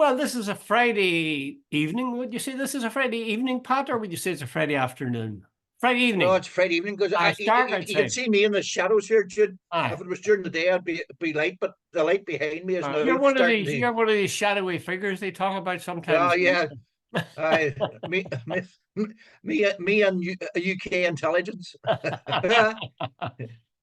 Well, this is a Friday evening. Would you say this is a Friday evening, Pat, or would you say it's a Friday afternoon? Friday No, evening. it's Friday evening because It's dark you can outside. see me in the shadows here, Jude. If Aye. it was during the day, I'd be light, but the light behind me is now You're one of starting these. to. You're one of these shadowy figures they talk about Oh sometimes. yeah, I me and UK intelligence.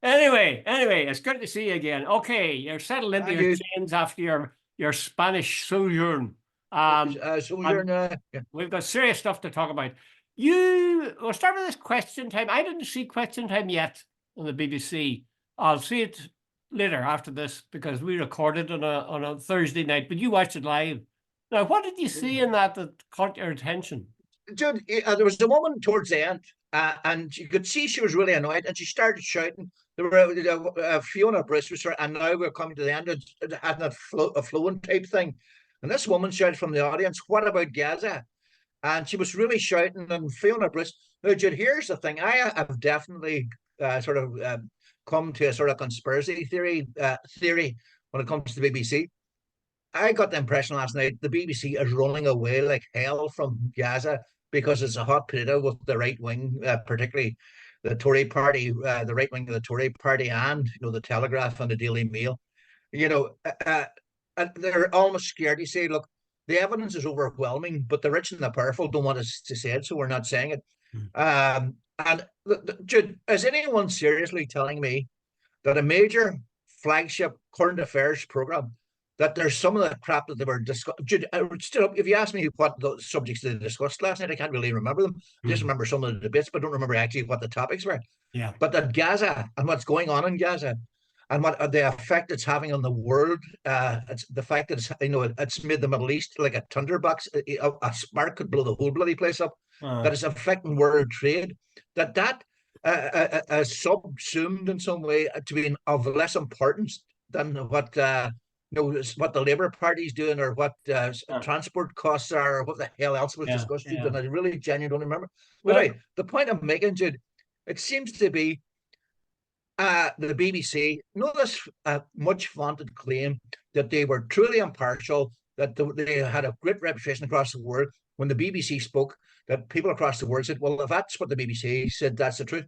Anyway, it's good to see you again. Okay, you're settled into And your you, chains after your Spanish sojourn. Um, so you're and now. we've got serious stuff to talk about. We'll start with this question time. I didn't see question time yet on the BBC. I'll see it later after this because we recorded on a Thursday night, but you watched it live. Now, what did you see in that caught your attention? Jude, there was a woman towards the end, and you could see she was really annoyed, and she started shouting. There were Fiona Bruce was, and now we're coming to the end. It had a flowing type thing, and this woman shouted from the audience, "What about Gaza?" And she was really shouting. And Fiona Bruce. Now, Jude, here's the thing: I have definitely sort of come to a sort of conspiracy theory when it comes to the BBC. I got the impression last night the BBC is running away like hell from Gaza because it's a hot potato with the right wing, particularly the Tory party, the right wing of the Tory party, and the Telegraph and the Daily Mail. You know, and they're almost scared. You say, look, the evidence is overwhelming, but the rich and the powerful don't want us to say it, so we're not saying it. And Jude, is anyone seriously telling me that a major flagship current affairs program that there's some of the crap that they were discussing. If you ask me what the subjects they discussed last night, I can't really remember them. I just remember some of the debates, but don't remember actually what the topics were. Yeah. But that Gaza and what's going on in Gaza and what the effect it's having on the world, it's the fact that it's made the Middle East like a tinderbox. A spark could blow the whole bloody place up. That is affecting world trade. That subsumed in some way to be of less importance than what the Labour Party's doing or what transport costs are or what the hell else was discussed. And I really genuinely don't remember. But anyway, the point I'm making, Jude, it seems to be the BBC, this much vaunted claim that they were truly impartial, that they had a great reputation across the world. When the BBC spoke, that people across the world said, well, if that's what the BBC said, that's the truth.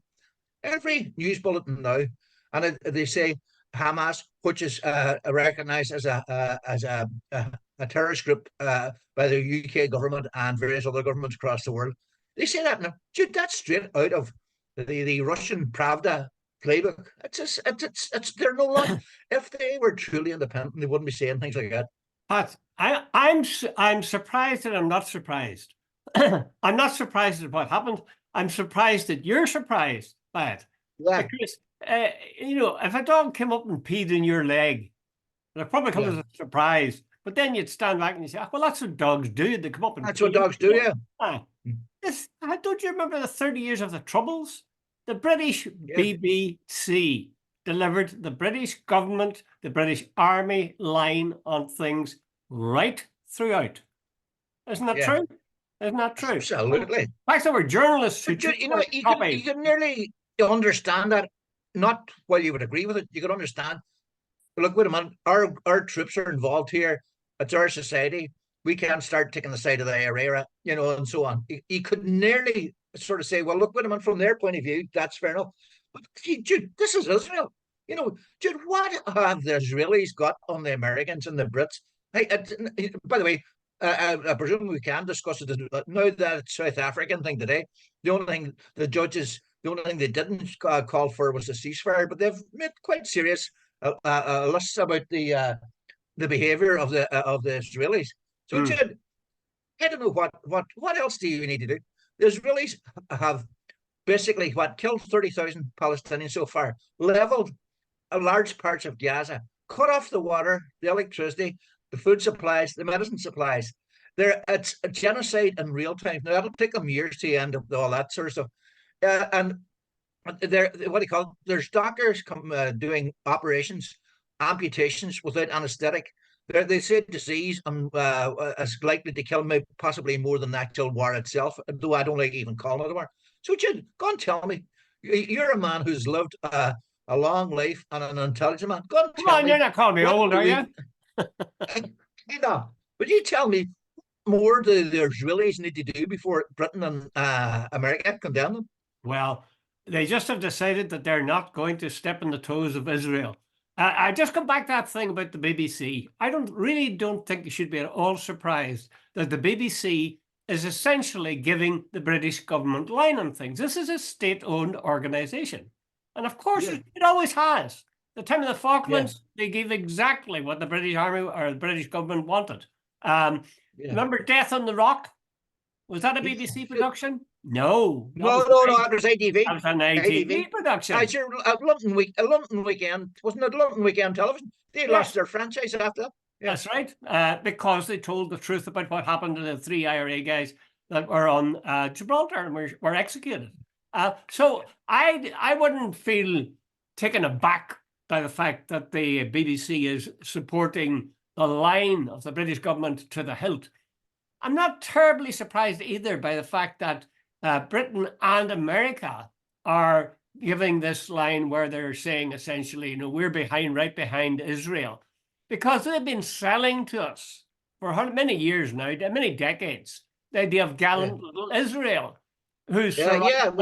Every news bulletin now, and they say Hamas, which is recognized as a terrorist group by the UK government and various other governments across the world. They say that now. Dude, that's straight out of the Russian Pravda playbook. They're no longer. If they were truly independent, they wouldn't be saying things like that. Pat, I'm surprised that I'm not surprised. I'm not surprised at what happened. I'm surprised that you're surprised by it. Yeah. Because if a dog came up and peed in your leg, it probably comes as a surprise. But then you'd stand back and you say, well, that's what dogs do. They come up and that's what dogs do, yeah. Don't you remember the 30 years of the Troubles? The British BBC delivered the British government, the British Army line on things right throughout. Isn't that true? Isn't that true? Absolutely. In fact, there were journalists who you could nearly understand that, not while you would agree with it. You could understand. Look, wait a minute. Our troops are involved here. It's our society. We can't start taking the side of the IRA, and so on. You could nearly sort of say, well, look, wait a minute, from their point of view, that's fair enough. But Jude, this is Israel. Jude, what have the Israelis got on the Americans and the Brits? Hey, by the way, I presume we can discuss it now that it's South African thing today. The only thing the only thing they didn't call for was a ceasefire, but they've made quite serious lists about the behavior of the Israelis. So, Jude, I don't know what else do you need to do? The Israelis have basically killed 30,000 Palestinians so far, leveled large parts of Gaza, cut off the water, the electricity, the food supplies, the medicine supplies. It's a genocide in real time. Now, that'll take them years to end up all that sort of stuff. And there's doctors doing operations, amputations without anesthetic. They say disease is likely to kill me possibly more than the actual war itself, though I don't like even calling it a war. So, Jude, go and tell me. You're a man who's lived a long life and an intelligent man. Go and tell me. You're not calling me old, are you? Would you tell me more do the Israelis need to do before Britain and America condemn them? Well, they just have decided that they're not going to step in the toes of Israel. I just come back to that thing about the BBC. I don't think you should be at all surprised that the BBC is essentially giving the British government line on things. This is a state-owned organization. And of course, Yeah. it always has. The time of the Yeah. Falklands, they gave exactly what the British Army or the British government wanted. Yeah. Remember Death on the Rock? Was that a BBC production? No. No, it was ATV. That was an ITV production. I sure a London weekend, wasn't it London weekend television? They lost their franchise after that. Yeah. That's right. Because they told the truth about what happened to the 3 IRA guys that were on Gibraltar and were executed. So I wouldn't feel taken aback by the fact that the BBC is supporting the line of the British government to the hilt. I'm not terribly surprised either by the fact that Britain and America are giving this line where they're saying essentially, we're right behind Israel, because they've been selling to us for many years now, many decades, the idea of gallant little Israel, who's surrounded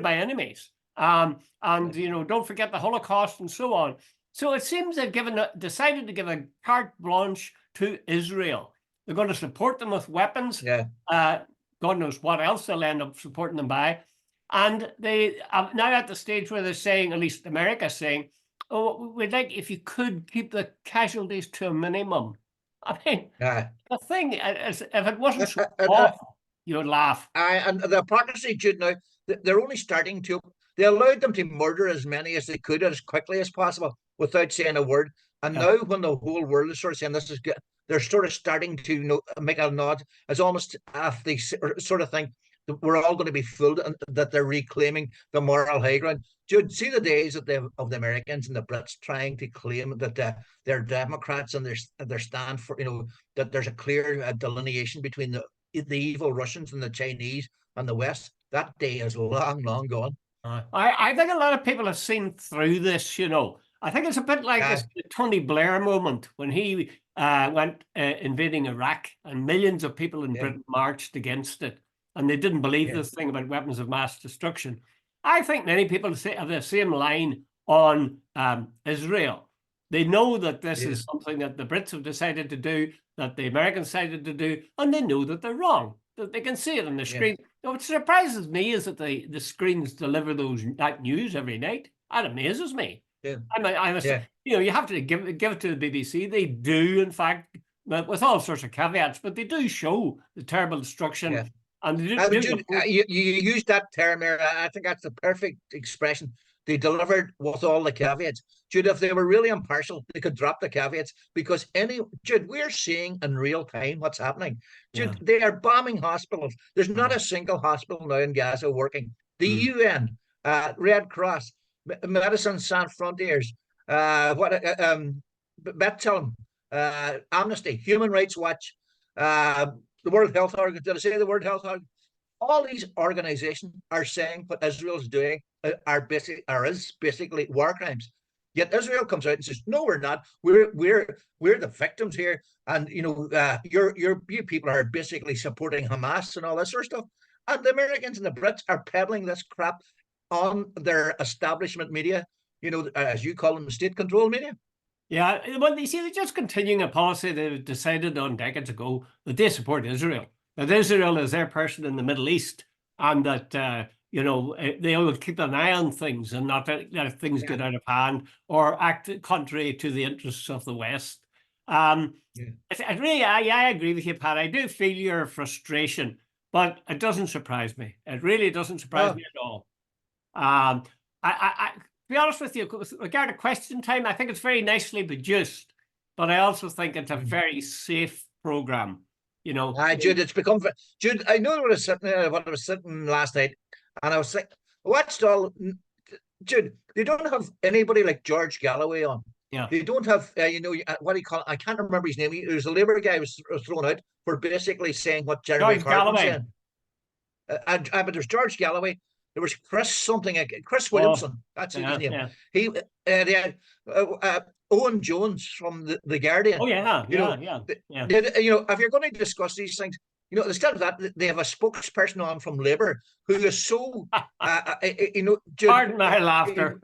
by enemies. And don't forget the Holocaust and so on. So it seems they've decided to give a carte blanche to Israel. They're going to support them with weapons. God knows what else they'll end up supporting them by. And they are now at the stage where they're saying, at least America's saying, oh, we'd like if you could keep the casualties to a minimum. I mean, the thing is, if it wasn't so awful, you would laugh. And the hypocrisy, Jude, now, they're only starting to, they allowed them to murder as many as they could as quickly as possible without saying a word. And now when the whole world is sort of saying this is good, they're sort of starting to make a nod. It's almost if they sort of think that we're all going to be fooled and that they're reclaiming the moral high ground. Jude, see the days of the Americans and the Brits trying to claim that they're Democrats and their stand for, that there's a clear delineation between the evil Russians and the Chinese and the West. That day is long, long gone. I think a lot of people have seen through this, I think it's a bit like the Tony Blair moment when he went invading Iraq and millions of people in Britain marched against it. And they didn't believe this thing about weapons of mass destruction. I think many people have the same line on Israel. They know that this is something that the Brits have decided to do, that the Americans decided to do, and they know that they're wrong. That they can see it on the screen. What surprises me is that the screens deliver that news every night. That amazes me. You have to give it to the BBC. They do, in fact, with all sorts of caveats, but they do show the terrible destruction. And you used that term there. I think that's the perfect expression. They delivered with all the caveats. Jude, if they were really impartial, they could drop the caveats because Jude, we're seeing in real time what's happening. Jude, they are bombing hospitals. There's not a single hospital now in Gaza working. The UN, Red Cross, Medicine Sans Frontiers, Bettelm, Amnesty, Human Rights Watch, the World Health Organization. Did I say the World Health Organization? All these organizations are saying what Israel is doing is basically war crimes. Yet Israel comes out and says, "No, we're not. We're the victims here, and you people are basically supporting Hamas and all this sort of stuff." And the Americans and the Brits are peddling this crap on their establishment media, as you call them, state-controlled media. Yeah, well, you see, they're just continuing a policy they decided on decades ago that they support Israel. That Israel is their person in the Middle East, and that they will keep an eye on things and not let things get out of hand or act contrary to the interests of the West. I agree with you, Pat. I do feel your frustration, but it doesn't surprise me. It really doesn't surprise me at all. To be honest with you, with regard to question time, I think it's very nicely produced, but I also think it's a very safe program. Jude, it's become Jude. I know when I was sitting last night, and I was like, watched all. Jude, they don't have anybody like George Galloway on. Yeah, they don't have what do you call it? I can't remember his name. He was a Labour guy who was thrown out for basically saying what Jeremy Corbyn said. But there's George Galloway. There was Chris Williamson. That's his name. Yeah. He Owen Jones from the Guardian. Oh yeah, You know, if you're going to discuss these things, instead of that, they have a spokesperson on from Labour who is so, Pardon my laughter.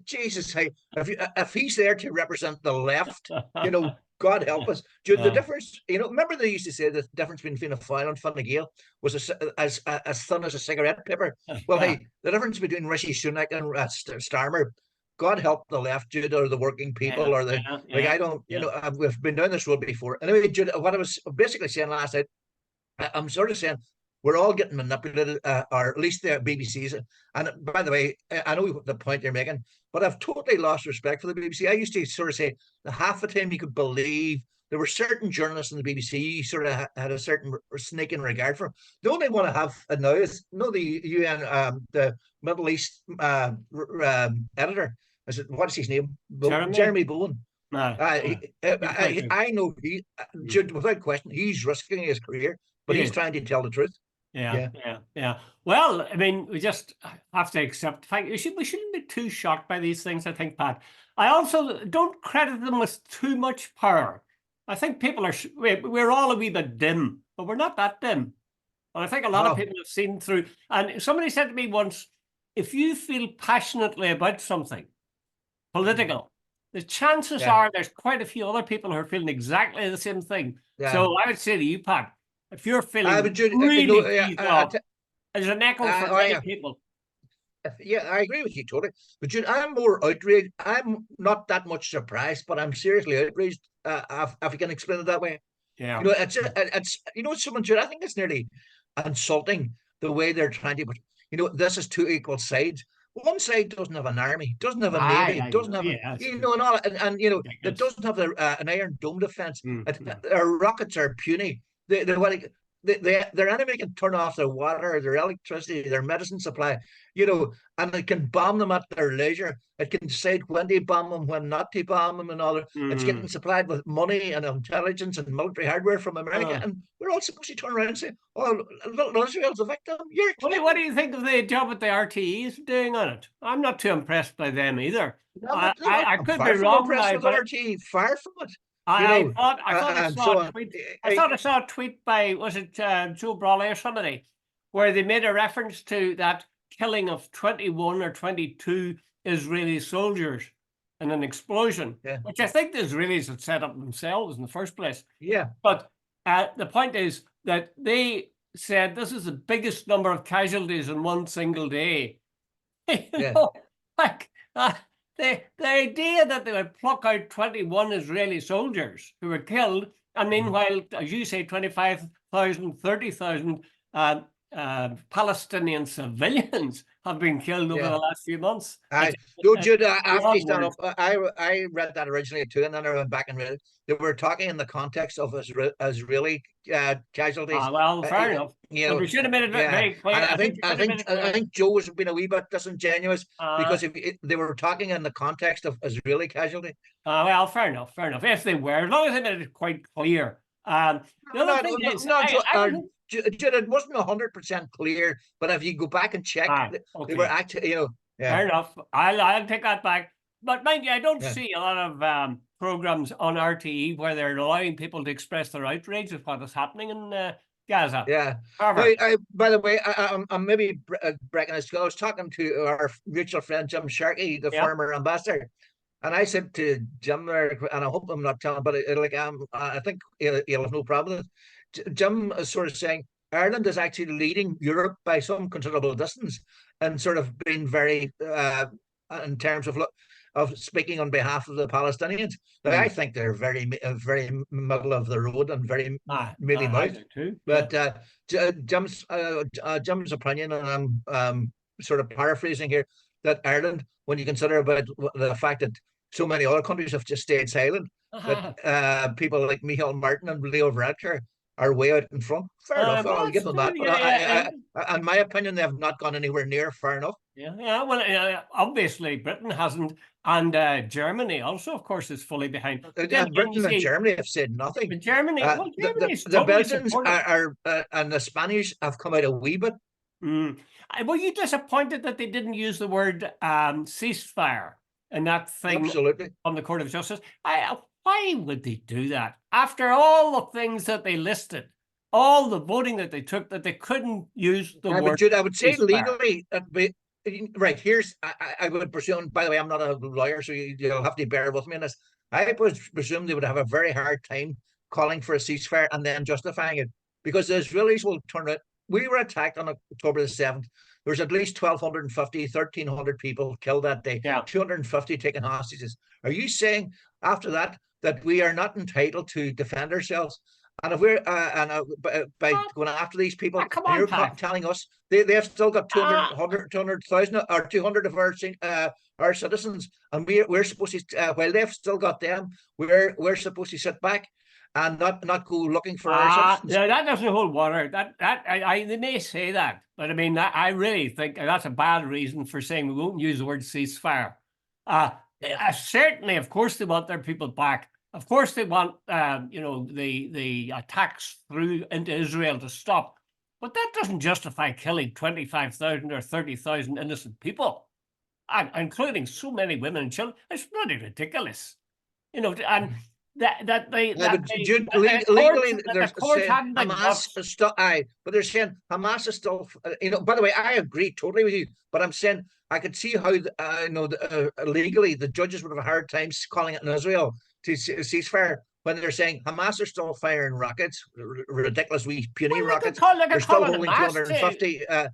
Jesus, hey, if he's there to represent the left, God help us. The difference, remember they used to say the difference between a Fine and Fine Gael was as thin as a cigarette paper. Well, hey, the difference between Rishi Sunak and Starmer, God help the left, Jude, or the working people, or I don't, we've been down this road before. Anyway, Jude, what I was basically saying last night, I'm sort of saying we're all getting manipulated, or at least the BBC's. And by the way, I know the point you're making, but I've totally lost respect for the BBC. I used to sort of say that half the time you could believe there were certain journalists in the BBC you sort of had a certain sneaking regard for. The only one I have now is the UN, the Middle East editor. What's his name? Jeremy Bowen. I know Jude, without question, he's risking his career, but he's trying to tell the truth. Yeah. Well, I mean, we just have to accept the fact we shouldn't be too shocked by these things, I think, Pat. I also don't credit them with too much power. I think people we're all a wee bit dim, but we're not that dim. And I think a lot of people have seen through. And somebody said to me once, if you feel passionately about something political, the chances are there's quite a few other really are feeling exactly the same thing. So I would say to you, Pat, if you're feeling really there's an echo for many people. Yeah, I agree with you totally. But Jude, I'm more outraged. I'm not that much surprised, but I'm seriously outraged. If you can explain it that way. Yeah. It's someone, Jude, I think it's nearly insulting the way they're trying to. This is two equal sides. One side doesn't have an army, doesn't have a navy, doesn't have and all, and it doesn't have an Iron Dome defense. Our rockets are puny. Their enemy can turn off their water, their electricity, their medicine supply, and it can bomb them at their leisure. It can decide when to bomb them, when not to bomb them, and all. It's getting supplied with money and intelligence and military hardware from America, and we're all supposed to turn around and say, "Oh, little Israel's a victim." What do you think of the job that the RTE is doing on it? I'm not too impressed by them either. I could be wrong now, but RTE, far from it. I thought I saw a tweet by, was it Joe Brawley or somebody, where they made a reference to that killing of 21 or 22 Israeli soldiers in an explosion, which I think the Israelis had set up themselves in the first place. Yeah. But the point is that they said this is the biggest number of casualties in one single day. The idea that they would pluck out 21 Israeli soldiers who were killed, and meanwhile, as you say, 25,000, 30,000 Palestinian civilians have been killed over the last few months. Jude, after stand up, I read that originally too, and then I went back and read it. They were talking in the context of Israeli casualties. Well, fair enough. But we should have made it very clear. I think Joe was being a wee bit disingenuous because they were talking in the context of Israeli casualty. Well, fair enough. If they were, as long as they made it quite clear. Jude, it wasn't 100% clear, but if you go back and check, they were actually, Fair enough. I'll take that back. But mind you, I don't see a lot of programs on RTE where they're allowing people to express their outrage with what is happening in Gaza. Yeah. By the way, I'm maybe breaking this. I was talking to our mutual friend Jim Sharkey, the former ambassador, and I said to Jim there, and I hope I'm not telling, but I think he'll have no problem with it. Jim is sort of saying Ireland is actually leading Europe by some considerable distance, and sort of being very in terms of speaking on behalf of the Palestinians. Now, I think they're very middle of the road and very mealy mouthed. But Jim's opinion, and I'm sort of paraphrasing here, that Ireland, when you consider about the fact that so many other countries have just stayed silent, that people like Michael Martin and Leo Varadkar are way out in front. Fair enough, I'll give them that. But in my opinion, they have not gone anywhere near far enough. Well, obviously Britain hasn't, and Germany also, of course, is fully behind. Britain and Germany have said nothing. But Germany, the Belgians and the Spanish have come out a wee bit. Were you disappointed that they didn't use the word ceasefire? in that thing Absolutely. on the Court of Justice. Why would they do that? After all the things that they listed, all the voting that they took, that they couldn't use the word. Jude, I would say ceasefire. legally, right, here's, I would presume, by the way, I'm not a lawyer, so you'll have to bear with me on this. I would presume they would have a very hard time calling for a ceasefire and then justifying it, because the Israelis will turn out. We were attacked on October the 7th. There was at least 1,250, 1,300 people killed that day, Yeah. 250 taken hostages. Are you saying after that we are not entitled to defend ourselves? And if we're by going after these people, come and on, you're Pat. telling us they've still got 200,000 or 200 of our citizens, and we're supposed to, while they've still got them, we're supposed to sit back and not go looking for our citizens. No, that doesn't hold water. They may say that, but I mean, I really think that's a bad reason for saying we won't use the word ceasefire. Certainly, of course, they want their people back. Of course, they want the attacks through into Israel to stop. But that doesn't justify killing 25,000 or 30,000 innocent people, including so many women and children. It's bloody ridiculous, and legally there's saying Hamas is still but they're saying Hamas is still, by the way, I agree totally with you, but I'm saying I could see how legally the judges would have a hard time calling it in Israel to ceasefire when they're saying Hamas are still firing rockets, ridiculous wee puny rockets. They're still holding 250. They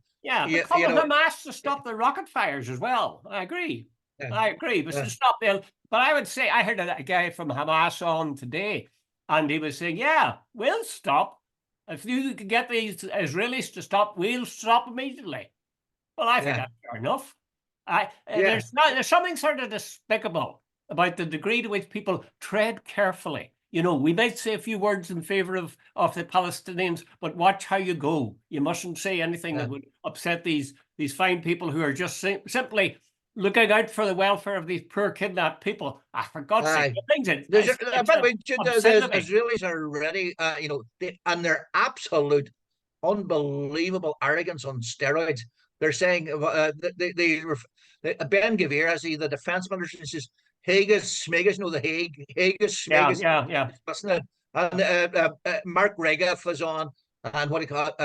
call Hamas to stop the rocket fires as well. I agree. I agree, but to stop them. But I would say, I heard a guy from Hamas on today, and he was saying, yeah, we'll stop. If you could get these Israelis to stop, we'll stop immediately. Well, I think that's fair enough. There's something sort of despicable about the degree to which people tread carefully. We might say a few words in favor of the Palestinians, but watch how you go. You mustn't say anything that would upset these fine people who are just simply looking out for the welfare of these poor kidnapped people. For God's sake, by the way, the Israelis are ready, and their absolute unbelievable arrogance on steroids. They're saying Ben Gavir, as the defense minister, says Hague is Smegas, the Hague is Smegas. Yeah. And Mark Regev was on, and what do you call it?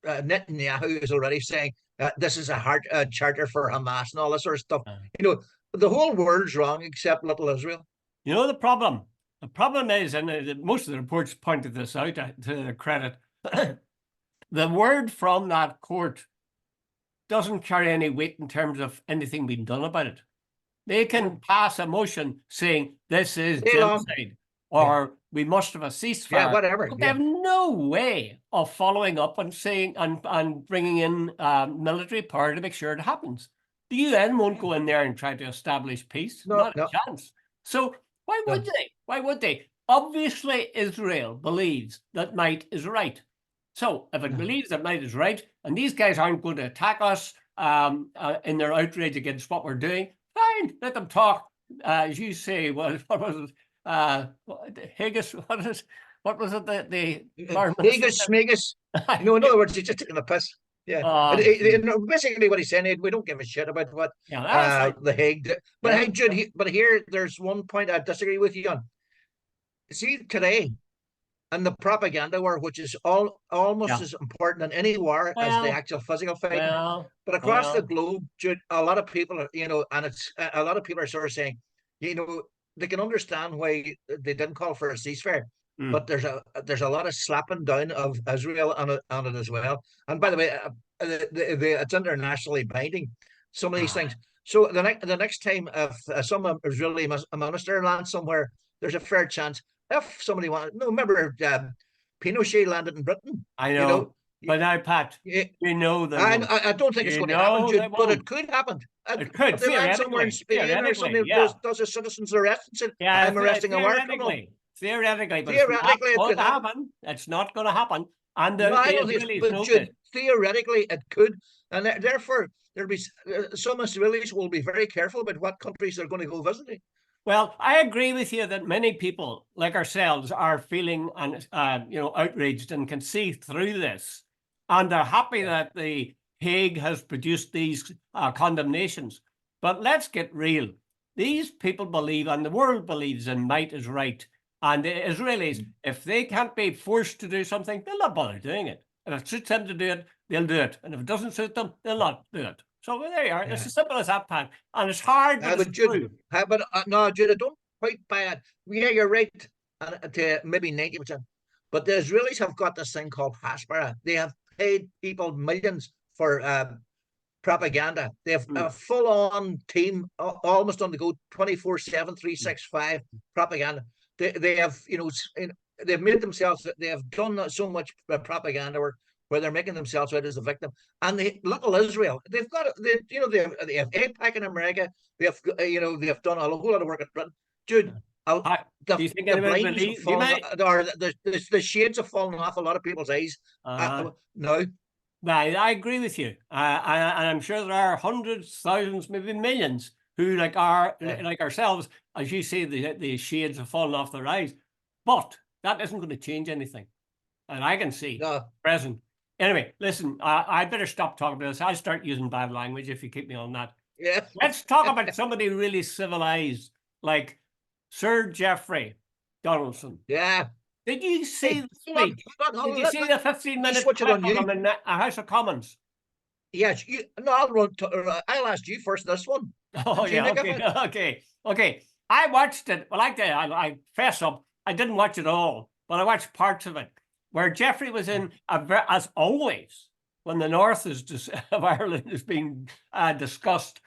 Netanyahu is already saying this is a hard charter for Hamas and all this sort of stuff. The whole world's wrong except little Israel. The problem. The problem is, and most of the reports pointed this out to their credit, the word from that court doesn't carry any weight in terms of anything being done about it. They can pass a motion saying this is genocide or we must have a ceasefire. Yeah, whatever. But they have no way of following up and saying and bringing in military power to make sure it happens. The UN won't go in there and try to establish peace. Not a chance. So why would they? Why would they? Obviously, Israel believes that might is right. So if it believes that might is right, and these guys aren't going to attack us in their outrage against what we're doing, fine, let them talk. As you say, what was it? Haggis, what was it? The Haggis, Smegas. In other words, he's just taking the piss. Yeah. Basically, what he's saying, we don't give a shit about what the Hague did. But hey, Jude, but here, there's one point I disagree with you on. See, today, and the propaganda war, which is almost as important in any war as the actual physical fighting. But across the globe, Jude, a lot of people are, and it's a lot of people are sort of saying, they can understand why they didn't call for a ceasefire, but there's a lot of slapping down of Israel on it as well. And by the way, it's internationally binding, some of these things. So the next time if some Israeli minister lands somewhere, there's a fair chance. If somebody wanted, remember Pinochet landed in Britain. I know. But now, Pat, that I don't think it's going to happen, Jude, but it could happen. It could. If they land somewhere in Spain or something, does a citizen's arrested? I'm arresting a war criminal. Theoretically, but it's not going to happen. It's not going to happen. And theoretically, it could, and therefore there'll be some Israelis will be very careful about what countries they're going to go visiting. Well, I agree with you that many people like ourselves are feeling outraged and can see through this, and they're happy that the Hague has produced these condemnations. But let's get real. these people believe, and the world believes in might is right. And the Israelis, if they can't be forced to do something, they'll not bother doing it. If it suits them to do it, they'll do it. And if it doesn't suit them, they'll not do it. So there you are. It's as simple as that, Pat. And it's hard, but it's true. No, Jude, I don't quite buy it. Yeah, you're right, to maybe 90%. But the Israelis have got this thing called Hasbara. They have paid people millions for propaganda. They have a full-on team, almost on the go, 24/7, 365 propaganda. They have, they've made themselves. They have done so much propaganda work where they're making themselves out as a victim. And little Israel, they've got, they have AIPAC in America. They have, they have done a whole lot of work in Britain. Dude, do you think anybody believes? The shades have fallen off a lot of people's eyes. No. I agree with you, and I'm sure there are hundreds, thousands, maybe millions who, like ourselves, as you say, the shades have fallen off their eyes. But that isn't going to change anything, and I can see present. Anyway, listen, I better stop talking about this. I'll start using bad language if you keep me on that. Yeah. Let's talk about somebody really civilized, like Sir Geoffrey Donaldson. Yeah. Did you see the speech? Did you see the 15-minute clip of him in a House of Commons? Yes. I'll ask you first this one. Oh, yeah. Okay. I watched it. Well, I fess up, I didn't watch it all, but I watched parts of it, where Geoffrey was in, as always, when the north of Ireland is being discussed,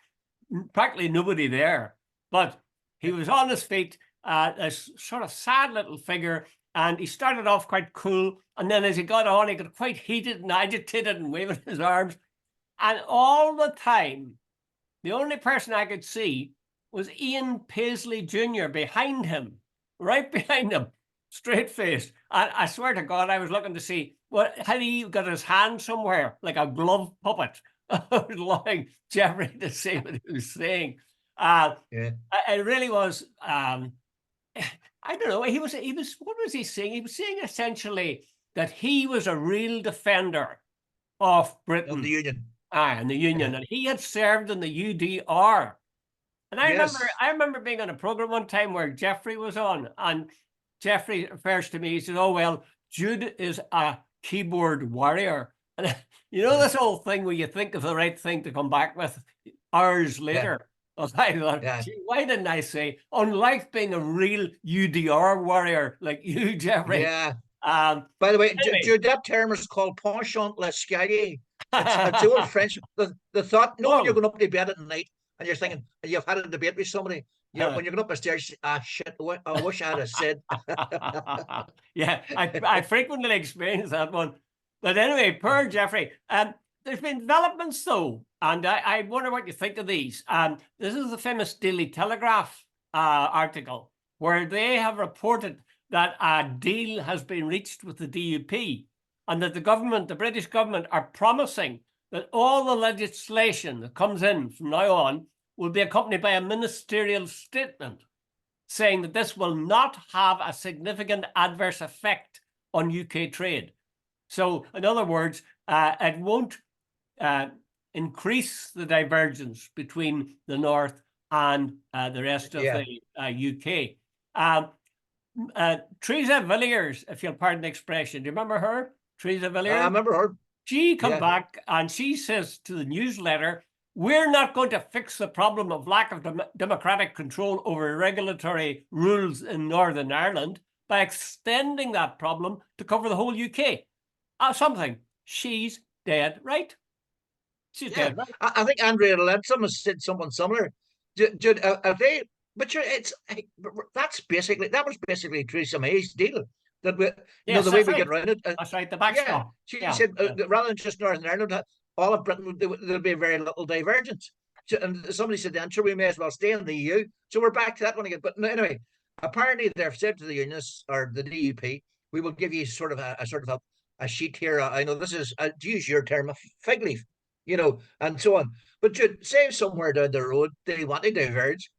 practically nobody there. But he was on his feet, this sort of sad little figure, and he started off quite cool. And then as he got on, he got quite heated and agitated and waving his arms. And all the time, the only person I could see was Ian Paisley Jr. behind him, right behind him, straight-faced. And I swear to God, I was looking to see, had he got his hand somewhere, like a glove puppet, allowing Geoffrey to say what he was saying. It really was... I don't know. He was. What was he saying? He was saying essentially that he was a real defender of Britain, of the Union, and the Union, and he had served in the UDR. And I remember being on a program one time where Geoffrey was on, and Geoffrey refers to me. He said, "Oh well, Jude is a keyboard warrior." And this whole thing where you think of the right thing to come back with hours later. Yeah. I thought, why didn't I say, unlike being a real UDR warrior like you, Geoffrey? Yeah. By the way, Jude, that term is called penchant l'escalier. It's old French. The thought, when you're going up to bed at night and you're thinking, you've had a debate with somebody, when you're going up the stairs, shit, I wish I'd have said. Yeah, I frequently experience that one. But anyway, poor Geoffrey. There's been developments, though, and I wonder what you think of these. This is the famous Daily Telegraph article, where they have reported that a deal has been reached with the DUP, and that the British government, are promising that all the legislation that comes in from now on will be accompanied by a ministerial statement saying that this will not have a significant adverse effect on UK trade. So, in other words, it won't increase the divergence between the North and the rest of the UK. Theresa Villiers, if you'll pardon the expression, do you remember her? Theresa Villiers? I remember her. She come back and she says to the newsletter, "We're not going to fix the problem of lack of democratic control over regulatory rules in Northern Ireland by extending that problem to cover the whole UK." Something. She's dead right. She's dead right. I think Andrea Leadsom has said something similar. That was basically Theresa May's deal. That the way we get around it. That's right, the backstop. She said rather than just Northern Ireland, all of Britain, there'll be very little divergence. And somebody said, "I'm sure we may as well stay in the EU." So we're back to that one again. But anyway, apparently they've said to the Unionists or the DUP, "We will give you sort of a sheet here. I know this is, to use your term, a fig leaf, and so on. But say somewhere down the road they want to diverge.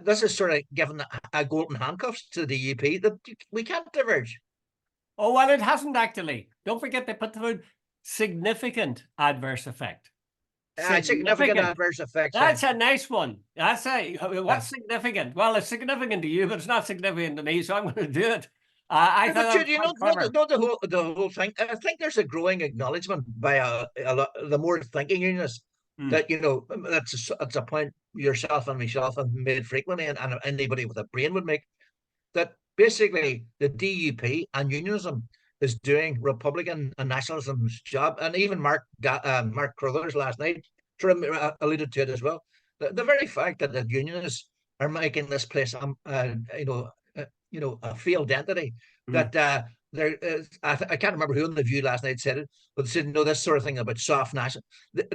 This is sort of giving a golden handcuffs to the DUP that we can't diverge." Oh, well, it hasn't actually. Don't forget they put the word significant adverse effect. significant adverse effects. That's a nice one. That's what's significant? Well, it's significant to you, but it's not significant to me, so I'm going to do it. I thought that was clever. The whole thing. I think there's a growing acknowledgement by a lot the more thinking unionists that that's a point yourself and myself have made frequently, and anybody with a brain would make, that basically the DUP and unionism is doing Republican and nationalism's job. And even Mark Crothers last night alluded to it as well. The very fact that the unionists are making this place, a failed entity, that I can't remember who on the View last night said it, but said, no, this sort of thing about soft national. The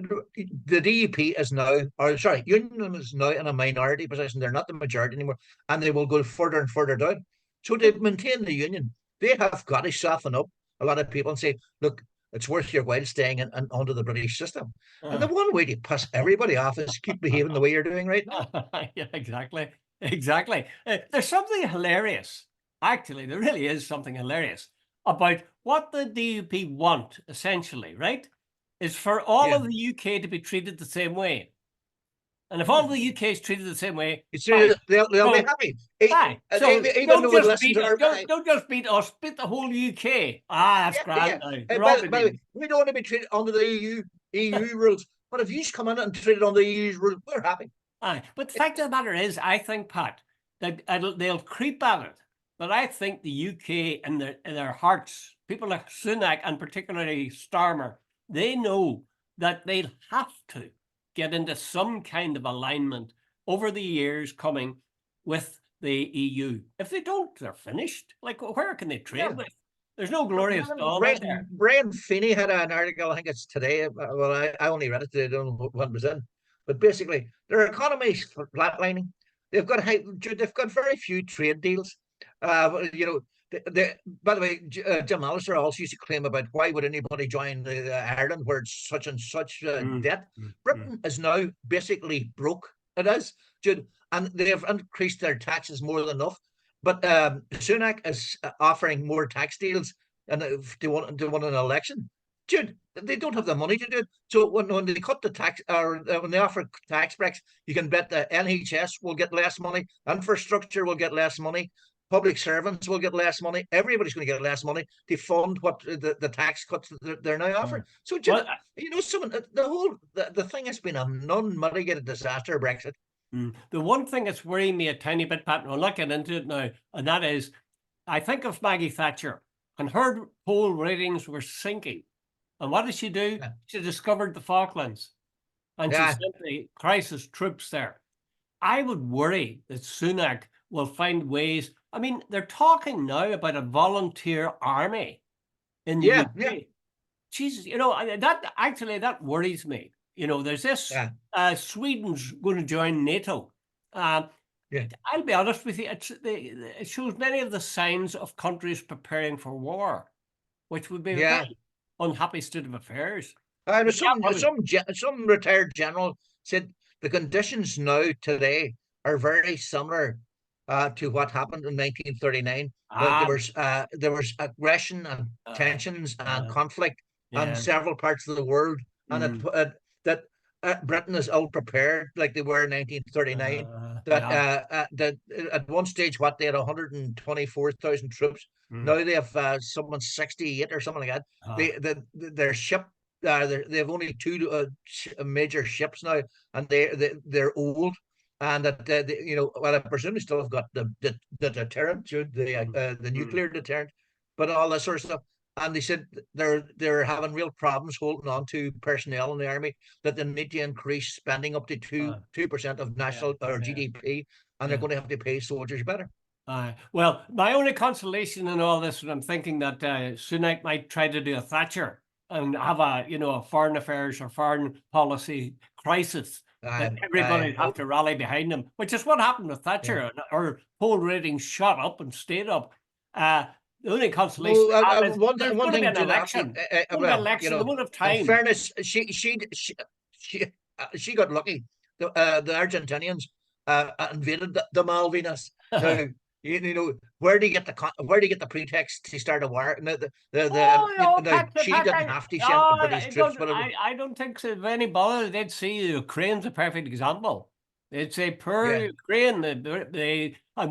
DUP is now, or sorry, Union is now in a minority position. They're not the majority anymore, and they will go further and further down. So to maintain the union, they have got to soften up a lot of people and say, look, it's worth your while staying in under the British system. And the one way to piss everybody off is keep behaving the way you're doing right now. Yeah, exactly. There's something hilarious. Actually, there really is something hilarious about what the DUP want, essentially, right? Is for all of the UK to be treated the same way. And if all the UK is treated the same way, they'll be happy. So don't just beat us, beat the whole UK. That's grand. We don't want to be treated under the EU rules. But if you come in and treat it under the EU rules, we're happy. But the fact of the matter is, I think, Pat, that they'll creep at it. But I think the UK in their hearts, people like Sunak and particularly Starmer, they know that they'll have to get into some kind of alignment over the years coming with the EU. If they don't, they're finished. Like, where can they trade with? There's no glorious dawn there. Brian Feeney had an article, I think it's today. Well, I only read it today, I don't know what was in. But basically, their economy's flatlining. They've got very few trade deals. By the way, Jim Allister also used to claim about why would anybody join Ireland where it's such and such debt. Britain is now basically broke. It is, Jude, and they have increased their taxes more than enough. But Sunak is offering more tax deals, and if they want an election, Jude, they don't have the money to do it. So when they cut the tax, or when they offer tax breaks, you can bet the NHS will get less money, infrastructure will get less money, public servants will get less money. Everybody's going to get less money to fund what the tax cuts that they're now offering. So, Jude, the thing has been an unmitigated disaster, Brexit. The one thing that's worrying me a tiny bit, Pat, and I'll not get into it now, and that is, I think of Maggie Thatcher, and her poll ratings were sinking. And what did she do? Yeah. She discovered the Falklands, and she sent the crisis troops there. I would worry that Sunak will find ways. I mean, they're talking now about a volunteer army in the UK. Yeah. Jesus, that worries me. There's this, Sweden's going to join NATO. I'll be honest with you, it shows many of the signs of countries preparing for war, which would be a very unhappy state of affairs. Some retired general said the conditions now today are very similar to what happened in 1939. There was aggression and tensions and conflict in several parts of the world, and that Britain is ill prepared, like they were in 1939. That at one stage, they had 124,000 troops. Now they have 68 or something like that. Their ship, they have only two major ships now, and they're old. And that well, I presume they still have got the deterrent, the nuclear deterrent, but all that sort of stuff. And they said they're having real problems holding on to personnel in the army, that they need to increase spending up to 2% of national or GDP, and they're going to have to pay soldiers better. Well, my only consolation in all this, and I'm thinking that Sunak might try to do a Thatcher and have a foreign affairs or foreign policy crisis. That everybody have to rally behind him, which is what happened with Thatcher. Her poll ratings shot up and stayed up. The only consolation is one thing to election. They won't have time. In fairness, she got lucky. The Argentinians invaded the Malvinas. You know, where do you get where do you get the pretext to start a war? No, Oh, no, she didn't have to send British troops, but I don't think so. If any bother, they'd see Ukraine's a perfect example. They'd say, poor yeah, Ukraine, and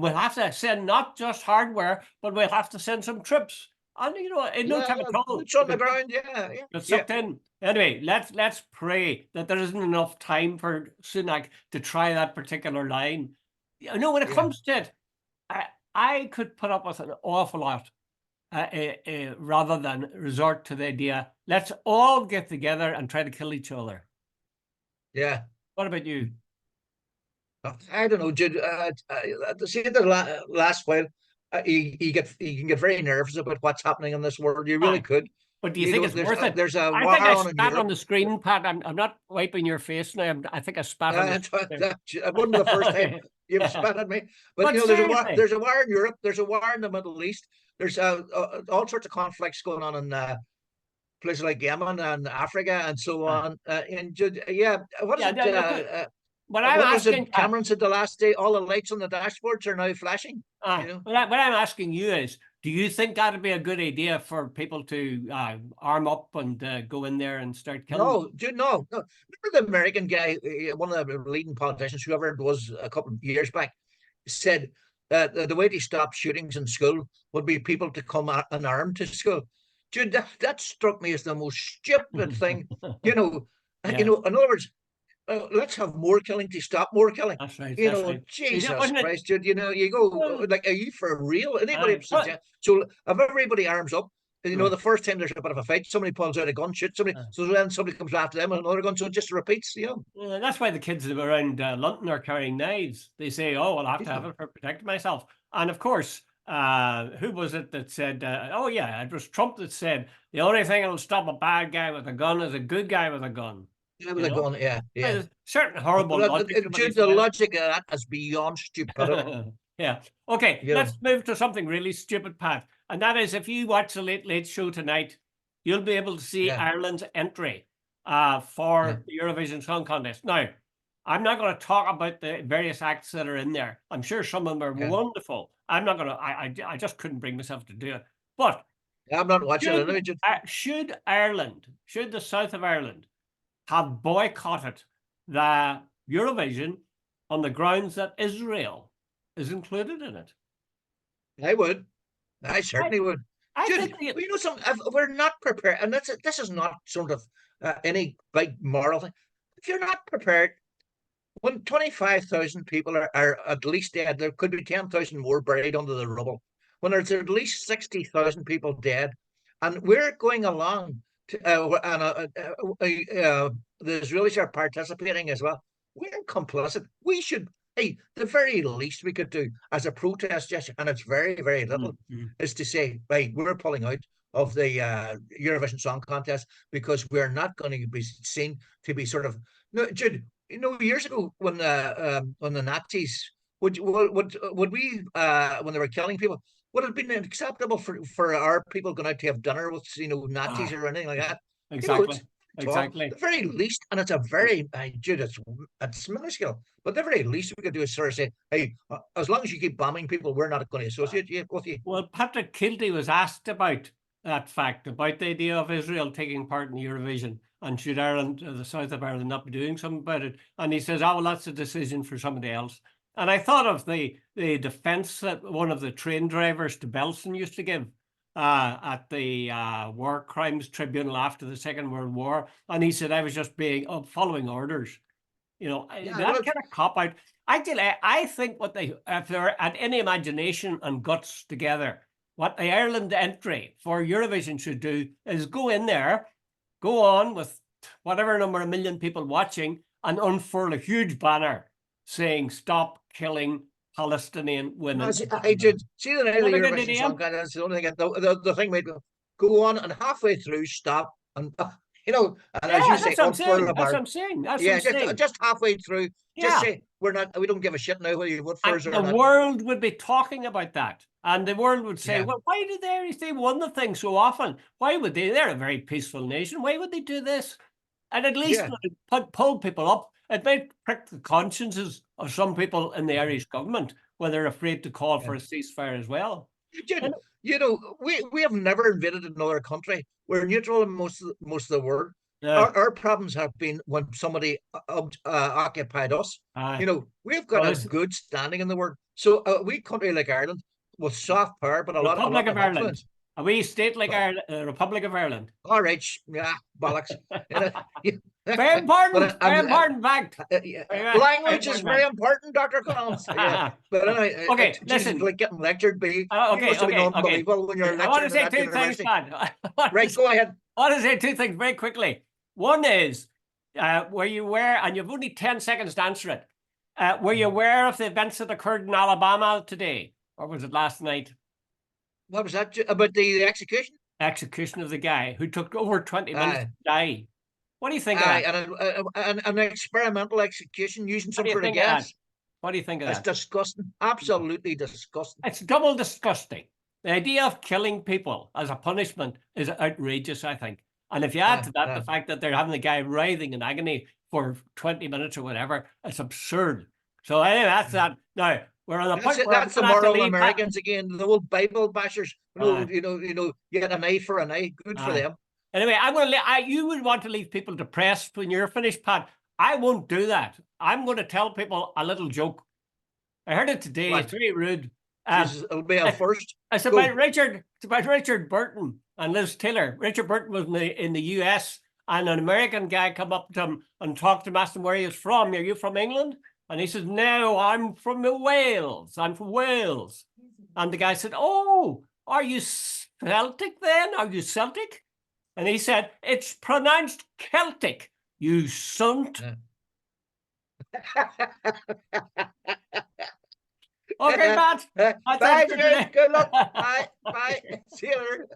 we'll have to send not just hardware, but we'll have to send some troops. And, you know, in no yeah, time at all, boots on the ground, yeah, yeah, get yeah, sucked in. Anyway, let's pray that there isn't enough time for Sunak to try that particular line. You know, when it yeah. comes to it, I, I could put up with an awful lot rather than resort to the idea, let's all get together and try to kill each other. Yeah. What about you? I don't know, Jude. See the last while, you can get very nervous about what's happening in this world. You really Aye. could. But do you You think know, it's worth it? there's a I war think I on in spat on Europe. the screen, Pat. I'm not wiping your face now. I think I spat on the screen. It wouldn't be the first time Okay. you've Yeah. spat at me. But But you know, there's a war. seriously, There's a war in Europe. There's a war in the Middle East. There's all sorts of conflicts going on in places like Yemen and Africa and so on. Yeah, what is yeah. it? What I'm What was it? asking, Pat, Cameron said the last day, all the lights on the dashboards are now flashing. You know. what I'm asking you is, do you think that'd be a good idea for people to arm up and go in there and start killing? No, dude, no. Remember the American guy, one of the leading politicians, whoever it was a couple of years back, said the way to stop shootings in school would be people to come unarmed to school. Dude, that struck me as the most stupid thing. You know, Yeah, in other words, let's have more killing to stop more killing. that's right. You That's know, right. Jesus Wasn't it? Christ, dude. You know, you go Well, like, are you for real? Anybody but, suggest so? If everybody arms up, you know, right. the first time there's a bit of a fight, somebody pulls out a gun, shoots somebody, so then somebody comes after them with another gun, so it just repeats. You know, Yeah, that's why the kids around London are carrying knives. They say, "Oh, well, I have to have yeah, it for protecting myself." And of course, who was it that said? Oh, yeah, it was Trump that said the only thing that'll stop a bad guy with a gun is a good guy with a gun. with You a know, gun, yeah, yeah. there's certain horrible logic to what he Dude, the says. logic of that is beyond stupidity. Yeah. Okay, You let's know, move to something really stupid, Pat. And that is, if you watch the Late Late Show tonight, you'll be able to see yeah, Ireland's entry yeah, for the Eurovision Song Contest. Now, I'm not going to talk about the various acts that are in there. I'm sure some of them are yeah. wonderful. I'm not going to. I just couldn't bring myself to do it. But Yeah, I'm not watching it. should the South of Ireland have boycotted the Eurovision on the grounds that Israel is included in it? I would. I I, certainly would. I Dude, think the you know, if we're not prepared, and this is not sort of any big moral thing. If you're not prepared, when 25,000 people are at least dead, there could be 10,000 more buried under the rubble. When there's at least 60,000 people dead, and we're going along, the Israelis are participating as well. We're complicit. We should, hey, the very least we could do as a protest gesture, and it's very, very little, is to say, hey, we're pulling out of the Eurovision Song Contest because we're not going to be seen to be sort of no, Jude, you know, years ago when the Nazis would we when they were killing people, would it have been acceptable for our people going out to have dinner with Nazis Ah, or anything like that? You know, exactly, it's talk exactly. the very least, and it's a very Jude, it's minuscule, but the very least we could do is sort of say, hey, as long as you keep bombing people, we're not going to associate you with you. Well, Patrick Kilty was asked about that fact, about the idea of Israel taking part in Eurovision, and should Ireland, the South of Ireland, not be doing something about it? And he says, "Oh, well, that's a decision for somebody else." And I thought of the defence that one of the train drivers to Belsen used to give at the War Crimes Tribunal after the Second World War, and he said, "I was just being following orders." You know, Yeah, that well, kind of cop out. Actually, I think what they, if they're at any imagination and guts together, what the Ireland entry for Eurovision should do is go in there, go on with whatever number of million people watching, and unfurl a huge banner saying "Stop killing Palestinian women." I did see the night of the What a good Eurovision idea! Song Contest. The only thing the thing made me go on and halfway through stop and you know, and as you Yeah, say, that's what I'm unfurl saying. the That's what bar. I'm saying. That's what I'm Yeah, saying. just halfway through, just Yeah. say we don't give a shit now whether you vote for And us or the not. world would be talking about that. And the world would say, Yeah, well, why do they won the thing so often? Why would they? They're a very peaceful nation. Why would they do this? And at least yeah, pull people up. It might prick the consciences of some people in the Irish government. when they're afraid to call for a ceasefire as well. We have never invaded another country. We're neutral in most of the world. Yeah. Our problems have been when somebody occupied us. We've got a good standing in the world. So a wee country like Ireland with soft power, but a lot Republic of of Ireland. influence. A wee state like Ireland, Republic of Ireland. All right, yeah, bollocks. Very important, very important fact. Language is very important, Dr. Collins. Yeah. But anyway, okay, listen. Like getting lectured, you okay, must have been unbelievable when you're lecturing. I want to say two things, man. Right, go ahead. I want to say two things very quickly. One is, were you aware, and you've only 10 seconds to answer it, were you aware of the events that occurred in Alabama today? Or was it last night? What was that? About the execution? Execution of the guy who took over 20 minutes to die. What do you think of that? An experimental execution using some sort of gas. What do you think of that? It's disgusting. Absolutely disgusting. It's double disgusting. The idea of killing people as a punishment is outrageous, I think. And if you add to that the fact that they're having the guy writhing in agony for 20 minutes or whatever, it's absurd. So anyway, that's that. Now, we're on the point where that's the moral Americans again, the old Bible bashers. You get an eye for an eye. Good for them. Anyway, you would want to leave people depressed when you're finished, Pat. I won't do that. I'm going to tell people a little joke. I heard it today. What? It's very rude. It'll be a first. It's about Richard. It's about Richard Burton and Liz Taylor. Richard Burton was in the US, and an American guy come up to him and talked to him, asked him where he was from. Are you from England? And he says, no, I'm from Wales. I'm from Wales. And the guy said, oh, are you Celtic then? Are you Celtic? And he said, it's pronounced Celtic, you sunt. Okay, Matt. Bye, good luck. Bye. See you later.